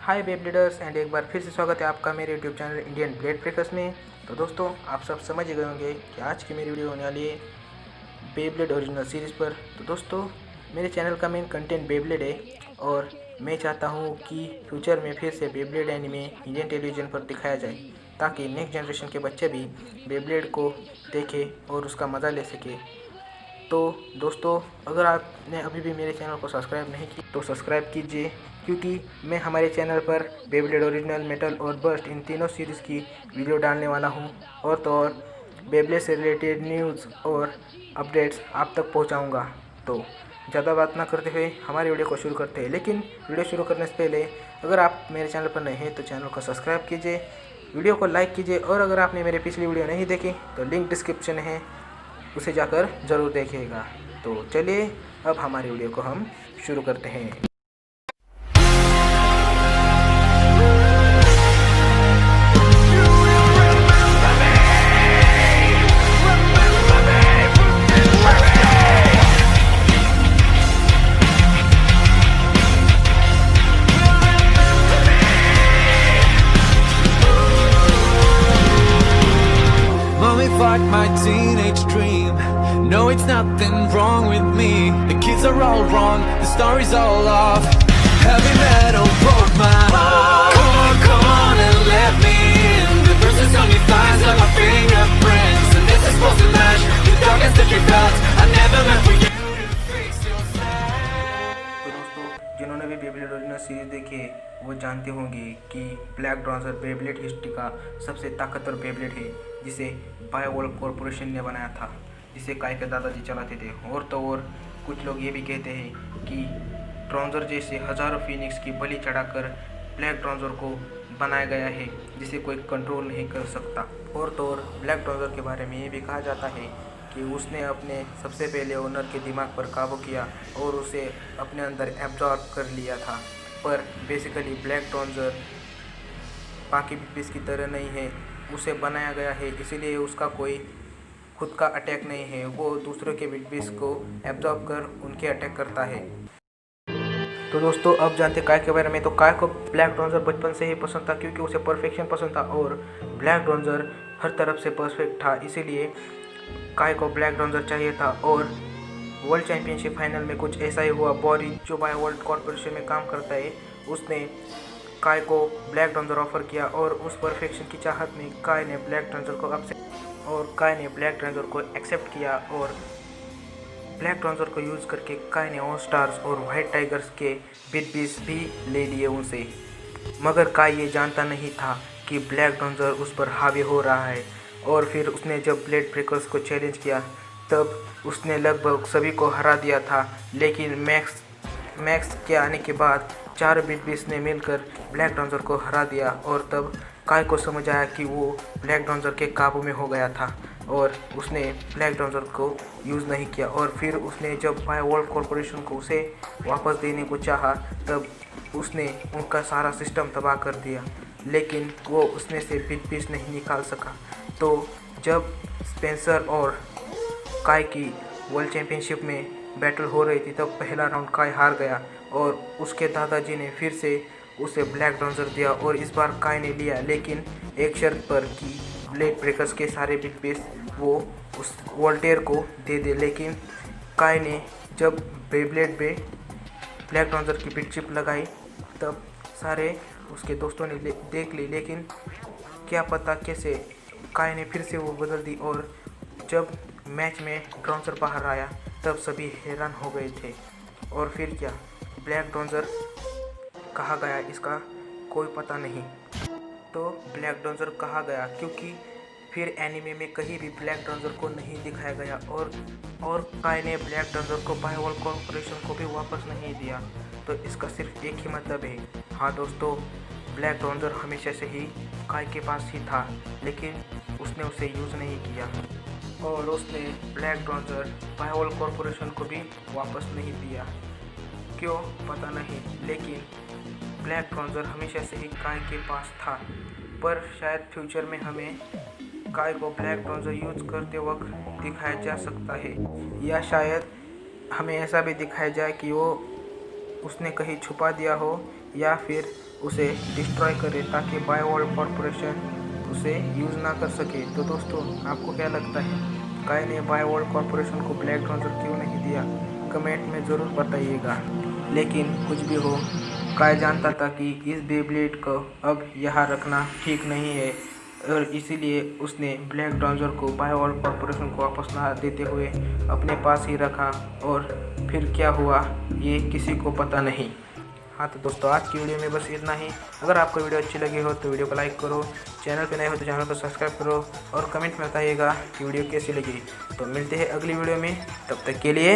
हाय बेब्लेडर्स and एक बार फिर से स्वागत है आपका मेरे YouTube channel Indian blade breakers में। तो दोस्तों आप सब समझ गए होंगे कि आज की मेरी वीडियो होने वाली है बेब्लेड ओरिजिनल सीरीज़ पर। तो दोस्तों मेरे चैनल का मेन कंटेंट बेब्लेड है और मैं चाहता हूँ कि फ्यूचर में फिर से बेब्लेड एनिमे इंडियन टेलीविज़न पर दिखाया जाए ताकि नेक्स्ट जनरेशन के बच्चे भी बेब्लेड को देखें और उसका मज़ा ले सके। तो दोस्तों अगर आपने अभी भी मेरे चैनल को सब्सक्राइब नहीं किया तो सब्सक्राइब कीजिए, क्योंकि मैं हमारे चैनल पर बेब्लेड ओरिजिनल, मेटल और बर्स्ट इन तीनों सीरीज़ की वीडियो डालने वाला हूं। और तो और बेब्लेड से रिलेटेड न्यूज़ और अपडेट्स आप तक पहुंचाऊंगा। तो ज़्यादा बात ना करते हुए हमारी वीडियो को शुरू करते हैं। लेकिन वीडियो शुरू करने से पहले अगर आप मेरे चैनल पर नए हैं तो चैनल को सब्सक्राइब कीजिए, वीडियो को लाइक कीजिए और अगर आपने मेरी पिछली वीडियो नहीं देखी तो लिंक डिस्क्रिप्शन है, उसे जाकर ज़रूर देखिएगा। तो चलिए अब हमारी वीडियो को हम शुरू करते हैं। Like my teenage dream. No, it's nothing wrong with me. The kids are all wrong, the story's all off. Heavy metal broke my heart. Come on and let me in. The bruises on your thighs are my fingerprints, and this is supposed to match the darkness that you felt. I never meant for you to fix yourself. तो दोस्तों जिन्होंने भी Beyblade original series देखी है वो जानते होंगे कि ब्लैक ड्रॉन्जर बेब्लेड हिस्ट्री का सबसे ताकतवर बेब्लेड है, जिसे बायोवॉल्ट कॉरपोरेशन ने बनाया था, जिसे काय के दादाजी चलाते थे। और तो और कुछ लोग ये भी कहते हैं कि ड्रॉन्जर जैसे हज़ारों फीनिक्स की बलि चढ़ाकर ब्लैक ड्रॉन्जर को बनाया गया है, जिसे कोई कंट्रोल नहीं कर सकता। और तो और ब्लैक ड्रॉन्जर के बारे में ये भी कहा जाता है कि उसने अपने सबसे पहले ओनर के दिमाग पर काबू किया और उसे अपने अंदर एब्जॉर्ब कर लिया था। पर बेसिकली ब्लैक ड्रॉन्जर बाकी बिग की तरह नहीं है, उसे बनाया गया है इसीलिए उसका कोई खुद का अटैक नहीं है, वो दूसरों के बिग को एब्जॉर्ब कर उनके अटैक करता है। तो दोस्तों अब जानते काय के बारे में। तो काय को ब्लैक ड्रॉन्जर बचपन से ही पसंद था, क्योंकि उसे परफेक्शन पसंद था और ब्लैक ड्रॉन्जर हर तरफ से परफेक्ट था, इसीलिए काय को ब्लैक ड्रॉन्जर चाहिए था। और वर्ल्ड चैंपियनशिप फाइनल में कुछ ऐसा ही हुआ। बॉरी जो बायोवॉल्ट कॉरपोरेशन में काम करता है उसने काय को ब्लैक ड्रॉन्जर ऑफर किया और उस परफेक्शन की चाहत में काय ने ब्लैक ड्रॉन्जर को एक्सेप्ट किया और ब्लैक ड्रॉन्जर को यूज़ करके काय ने ऑल स्टार्स और वाइट टाइगर्स के बिग भी ले लिए उनसे। मगर काय ये जानता नहीं था कि ब्लैक ड्रॉन्जर उस पर हावी हो रहा है। और फिर उसने जब ब्लेड ब्रेकर्स को चैलेंज किया तब उसने लगभग सभी को हरा दिया था, लेकिन मैक्स के आने के बाद चार बिग ने मिलकर ब्लैक ड्रॉन्जर को हरा दिया। और तब काय को समझ आया कि वो ब्लैक ड्रॉन्जर के काबू में हो गया था और उसने ब्लैक ड्रॉन्जर को यूज़ नहीं किया। और फिर उसने जब बायोवॉल्ट कॉरपोरेशन को उसे वापस देने को चाहा तब उसने उनका सारा सिस्टम तबाह कर दिया, लेकिन वो उसमें से बिग नहीं निकाल सका। तो जब स्पेंसर और काय की वर्ल्ड चैंपियनशिप में बैटल हो रही थी तब पहला राउंड काय हार गया और उसके दादाजी ने फिर से उसे ब्लैक ड्रॉन्जर दिया और इस बार काय ने लिया, लेकिन एक शर्त पर कि ब्लेड ब्रेकर्स के सारे बिग पीस वो उस वोल्टेयर को दे दे। लेकिन काय ने जब बेब्लेड पे ब्लैक ड्रॉन्जर की बिग चिप लगाई तब सारे उसके दोस्तों ने देख ली, लेकिन क्या पता कैसे काय ने फिर से वो बदल दी। और जब मैच में ड्रॉन्जर बाहर आया तब सभी हैरान हो गए थे। और फिर क्या ब्लैक ड्रॉन्जर कहा गया इसका कोई पता नहीं। तो ब्लैक ड्रॉन्जर कहा गया क्योंकि फिर एनीमे में कहीं भी ब्लैक ड्रॉन्जर को नहीं दिखाया गया और काय ने ब्लैक ड्रॉन्जर को बायोवॉल्ट कॉरपोरेशन को भी वापस नहीं दिया। तो इसका सिर्फ एक ही मतलब है। हाँ दोस्तों, ब्लैक ड्रॉन्जर हमेशा से ही काय के पास ही था, लेकिन उसने उसे यूज़ नहीं किया और उसने ब्लैक ड्रॉन्जर बायोवॉल्ट कॉरपोरेशन को भी वापस नहीं दिया। क्यों पता नहीं, लेकिन ब्लैक ड्रॉन्जर हमेशा से ही काय के पास था। पर शायद फ्यूचर में हमें काय को ब्लैक ड्रॉन्जर यूज़ करते वक्त दिखाया जा सकता है, या शायद हमें ऐसा भी दिखाया जाए कि वो उसने कहीं छुपा दिया हो या फिर उसे डिस्ट्रॉय करे ताकि बायोवर्ल्ड कॉरपोरेशन उसे यूज़ ना कर सके। तो दोस्तों, आपको क्या लगता है, काय ने बायोवर्ल्ड कॉरपोरेशन को ब्लैक ट्रांसर क्यों नहीं दिया? कमेंट में ज़रूर बताइएगा। लेकिन कुछ भी हो, काय जानता था कि इस बेब्लेड को अब यहाँ रखना ठीक नहीं है और इसीलिए उसने ब्लैक ट्रांसर को बायोवर्ल्ड कॉरपोरेशन को वापस ना देते हुए अपने पास ही रखा और फिर क्या हुआ ये किसी को पता नहीं। हाँ तो दोस्तों, आज की वीडियो में बस इतना ही। अगर आपको वीडियो अच्छी लगी हो तो वीडियो को लाइक करो, चैनल पे नए हो तो चैनल को सब्सक्राइब करो और कमेंट में बताइएगा कि वीडियो कैसी लगी। तो मिलते हैं अगली वीडियो में, तब तक के लिए